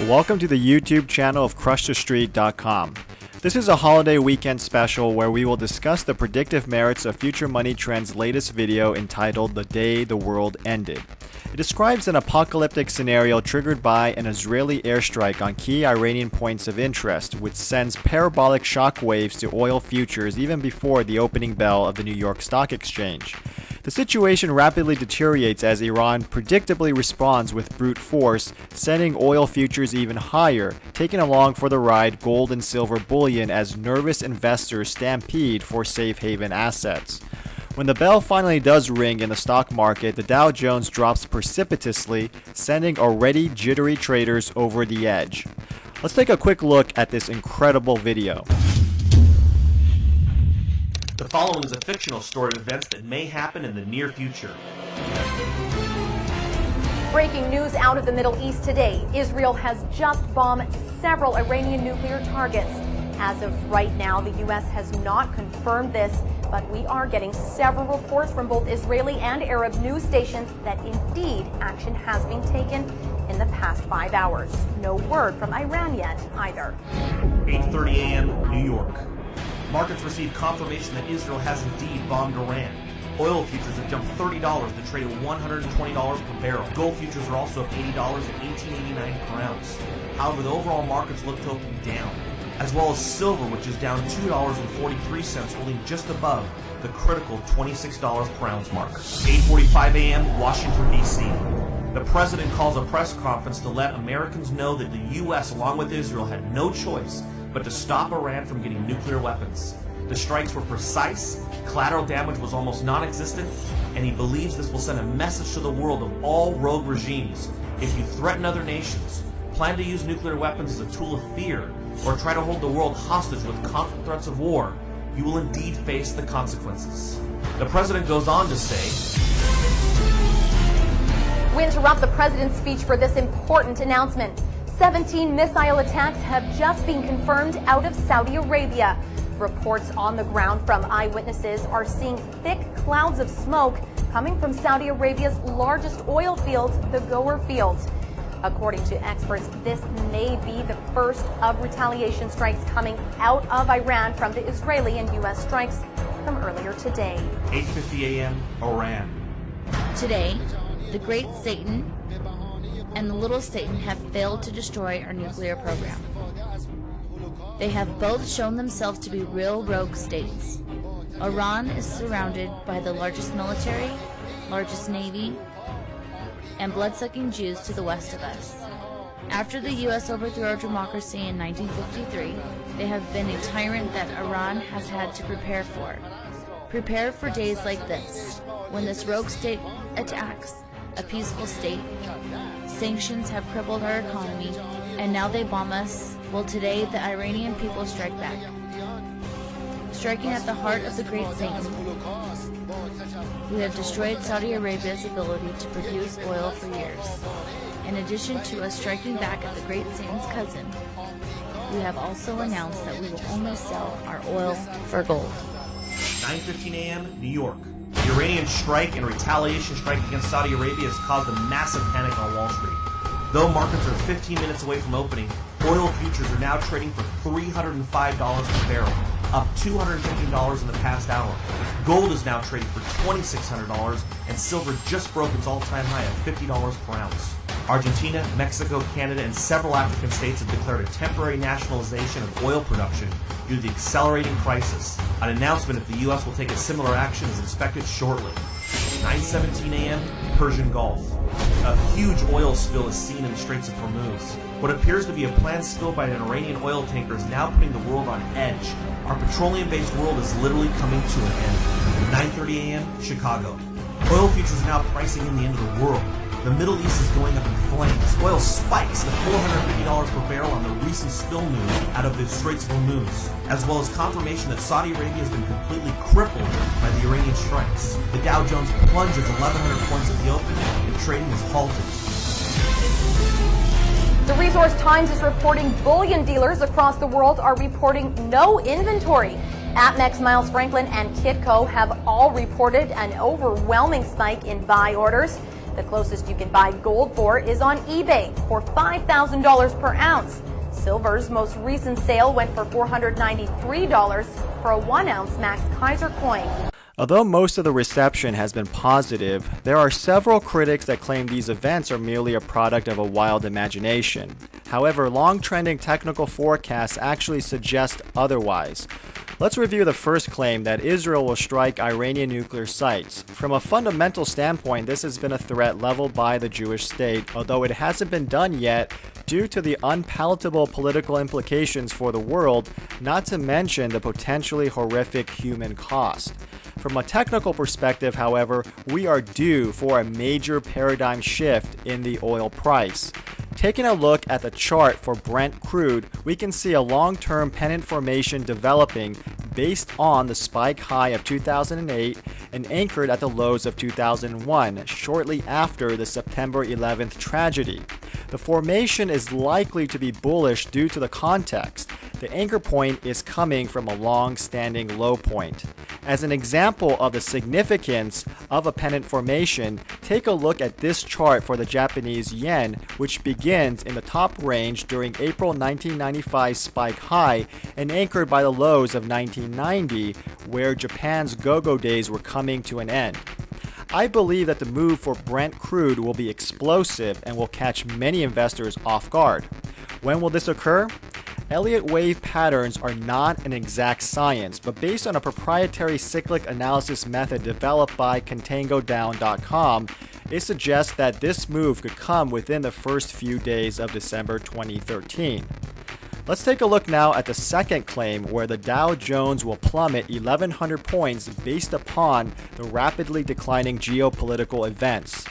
Welcome to the YouTube channel of CrushTheStreet.com. This is a holiday weekend special where we will discuss the predictive merits of Future Money Trend's latest video entitled The Day the World Ended. It describes an apocalyptic scenario triggered by an Israeli airstrike on key Iranian points of interest, which sends parabolic shockwaves to oil futures even before the opening bell of the New York Stock Exchange. The situation rapidly deteriorates as Iran predictably responds with brute force, sending oil futures even higher, taking along for the ride gold and silver bullion as nervous investors stampede for safe haven assets. When the bell finally does ring in the stock market, the Dow Jones drops precipitously, sending already jittery traders over the edge. Let's take a quick look at this incredible video. The following is a fictional story of events that may happen in the near future. Breaking news out of the Middle East today. Israel has just bombed several Iranian nuclear targets. As of right now, the U.S. has not confirmed this, but we are getting several reports from both Israeli and Arab news stations that indeed action has been taken in the past 5 hours. No word from Iran yet either. 8:30 a.m. New York. Markets received confirmation that Israel has indeed bombed Iran. Oil futures have jumped $30 to trade at $120 per barrel. Gold futures are also up $80 at $18.89 per ounce. However, the overall markets look to open down, as well as silver, which is down $2.43, holding just above the critical $26 per ounce mark. 8:45 a.m. Washington, D.C. The president calls a press conference to let Americans know that the U.S., along with Israel, had no choice but to stop Iran from getting nuclear weapons. The strikes were precise, collateral damage was almost non-existent, and he believes this will send a message to the world of all rogue regimes. If you threaten other nations, plan to use nuclear weapons as a tool of fear, or try to hold the world hostage with constant threats of war, you will indeed face the consequences. The president goes on to say, We interrupt the president's speech for this important announcement. 17 missile attacks have just been confirmed out of Saudi Arabia. Reports on the ground from eyewitnesses are seeing thick clouds of smoke coming from Saudi Arabia's largest oil field, the Gower Field. According to experts, this may be the first of retaliation strikes coming out of Iran from the Israeli and U.S. strikes from earlier today. 8:50 a.m. Iran. Today, the Great Satan and the Little Satan have failed to destroy our nuclear program. They have both shown themselves to be real rogue states. Iran is surrounded by the largest military, largest navy, and blood-sucking Jews to the west of us. After the U.S. overthrew our democracy in 1953, they have been a tyrant that Iran has had to prepare for. Prepare for days like this, when this rogue state attacks a peaceful state. Sanctions have crippled our economy, and now they bomb us. Well, today the Iranian people strike back, striking at the heart of the Great Satan. We have destroyed Saudi Arabia's ability to produce oil for years. In addition to us striking back at the Great Satan's cousin, we have also announced that we will only sell our oil for gold. 9:15 a.m. New York. The Iranian strike and retaliation strike against Saudi Arabia has caused a massive panic on Wall Street. Though markets are 15 minutes away from opening, oil futures are now trading for $305 per barrel, up $250 in the past hour. Gold is now trading for $2,600, and silver just broke its all-time high of $50 per ounce. Argentina, Mexico, Canada, and several African states have declared a temporary nationalization of oil production due to the accelerating crisis. An announcement if the U.S. will take a similar action is expected shortly. 9:17 a.m. Persian Gulf. A huge oil spill is seen in the Straits of Hormuz. What appears to be a planned spill by an Iranian oil tanker is now putting the world on edge. Our petroleum-based world is literally coming to an end. 9:30 a.m. Chicago. Oil futures are now pricing in the end of the world. The Middle East is going up in flames. Oil spikes to $450 per barrel on the recent spill news out of the Straits of Hormuz, as well as confirmation that Saudi Arabia has been completely crippled by the Iranian strikes. The Dow Jones plunges 1,100 points at the open, and trading is halted. The Resource Times is reporting bullion dealers across the world are reporting no inventory. APMEX, Miles Franklin, and Kitco have all reported an overwhelming spike in buy orders. The closest you can buy gold for is on eBay for $5,000 per ounce. Silver's most recent sale went for $493 for a 1-ounce Max Kaiser coin. Although most of the reception has been positive, there are several critics that claim these events are merely a product of a wild imagination. However, long-trending technical forecasts actually suggest otherwise. Let's review the first claim that Israel will strike Iranian nuclear sites. From a fundamental standpoint, this has been a threat leveled by the Jewish state, although it hasn't been done yet due to the unpalatable political implications for the world, not to mention the potentially horrific human cost. From a technical perspective, however, we are due for a major paradigm shift in the oil price. Taking a look at the chart for Brent crude, we can see a long-term pennant formation developing based on the spike high of 2008 and anchored at the lows of 2001, shortly after the September 11th tragedy. The formation is likely to be bullish due to the context. The anchor point is coming from a long-standing low point. As an example of the significance of a pennant formation, take a look at this chart for the Japanese yen, which begins in the top range during April 1995 spike high and anchored by the lows of 1990, where Japan's go-go days were coming to an end. I believe that the move for Brent crude will be explosive and will catch many investors off guard. When will this occur? Elliott wave patterns are not an exact science, but based on a proprietary cyclic analysis method developed by contangodown.com, it suggests that this move could come within the first few days of December 2013. Let's take a look now at the second claim, where the Dow Jones will plummet 1,100 points based upon the rapidly declining geopolitical events.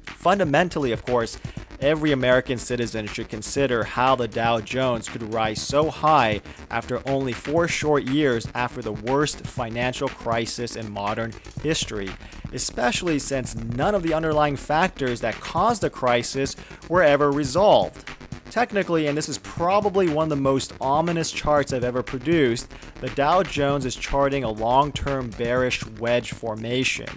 Fundamentally, of course, every American citizen should consider how the Dow Jones could rise so high after only 4 short years after the worst financial crisis in modern history, especially since none of the underlying factors that caused the crisis were ever resolved. Technically, and this is probably one of the most ominous charts I've ever produced, the Dow Jones is charting a long-term bearish wedge formation.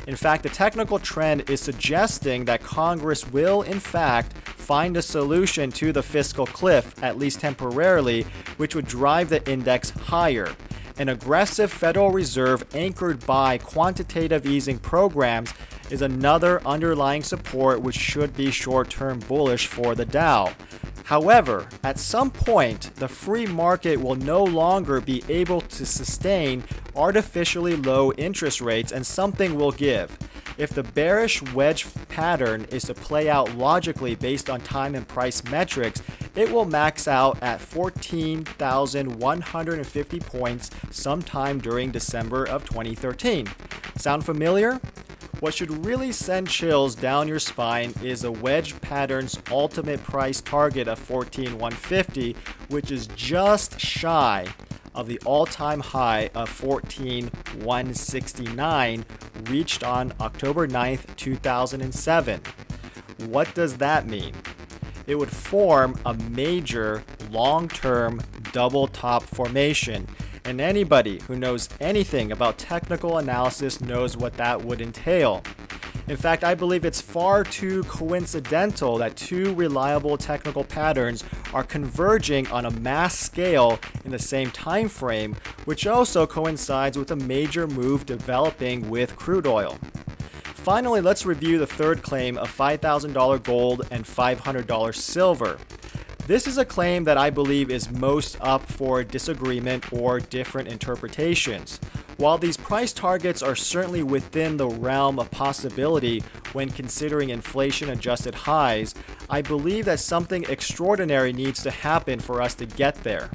In fact, the technical trend is suggesting that Congress will, in fact, find a solution to the fiscal cliff, at least temporarily, which would drive the index higher. An aggressive Federal Reserve anchored by quantitative easing programs is another underlying support which should be short-term bullish for the Dow. However, at some point, the free market will no longer be able to sustain artificially low interest rates and something will give. If the bearish wedge pattern is to play out logically based on time and price metrics, it will max out at 14,150 points sometime during December of 2013. Sound familiar? What should really send chills down your spine is a wedge pattern's ultimate price target of 14,150, which is just shy of the all-time high of 14,169 reached on October 9th, 2007. What does that mean? It would form a major long-term double top formation, and anybody who knows anything about technical analysis knows what that would entail. In fact, I believe it's far too coincidental that two reliable technical patterns are converging on a mass scale in the same time frame, which also coincides with a major move developing with crude oil. Finally, let's review the third claim of $5,000 gold and $500 silver. This is a claim that I believe is most up for disagreement or different interpretations. While these price targets are certainly within the realm of possibility when considering inflation-adjusted highs, I believe that something extraordinary needs to happen for us to get there.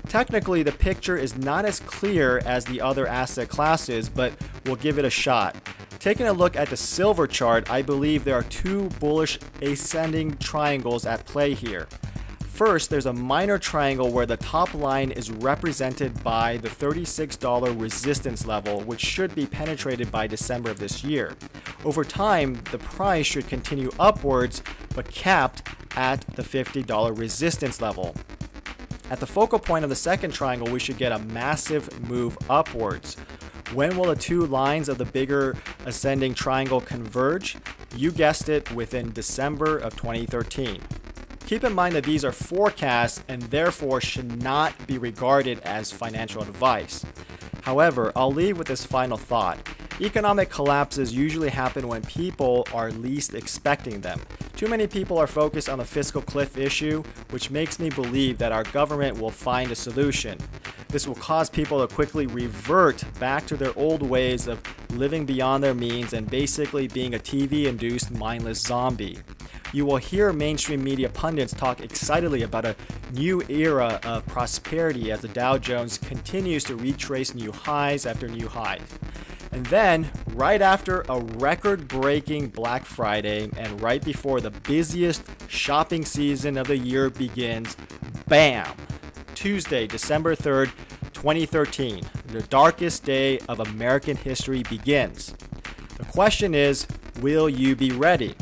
Technically, the picture is not as clear as the other asset classes, but we'll give it a shot. Taking a look at the silver chart, I believe there are two bullish ascending triangles at play here. First, there's a minor triangle where the top line is represented by the $36 resistance level, which should be penetrated by December of this year. Over time, the price should continue upwards, but capped at the $50 resistance level. At the focal point of the second triangle, we should get a massive move upwards. When will the two lines of the bigger ascending triangle converge, you guessed it, within December of 2013. Keep in mind that these are forecasts and therefore should not be regarded as financial advice. However, I'll leave with this final thought. Economic collapses usually happen when people are least expecting them. Too many people are focused on the fiscal cliff issue, which makes me believe that our government will find a solution. This will cause people to quickly revert back to their old ways of living beyond their means and basically being a TV-induced mindless zombie. You will hear mainstream media pundits talk excitedly about a new era of prosperity as the Dow Jones continues to retrace new highs after new highs. And then, right after a record-breaking Black Friday and right before the busiest shopping season of the year begins, bam! Tuesday, December 3rd, 2013, the darkest day of American history begins. The question is, will you be ready?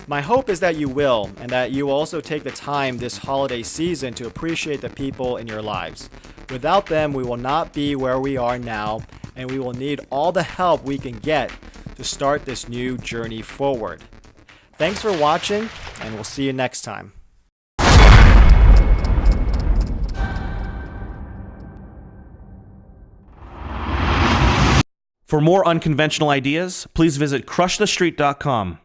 My hope is that you will, and that you also take the time this holiday season to appreciate the people in your lives. Without them, we will not be where we are now, and we will need all the help we can get to start this new journey forward. Thanks for watching, and we'll see you next time. For more unconventional ideas, please visit crushthestreet.com.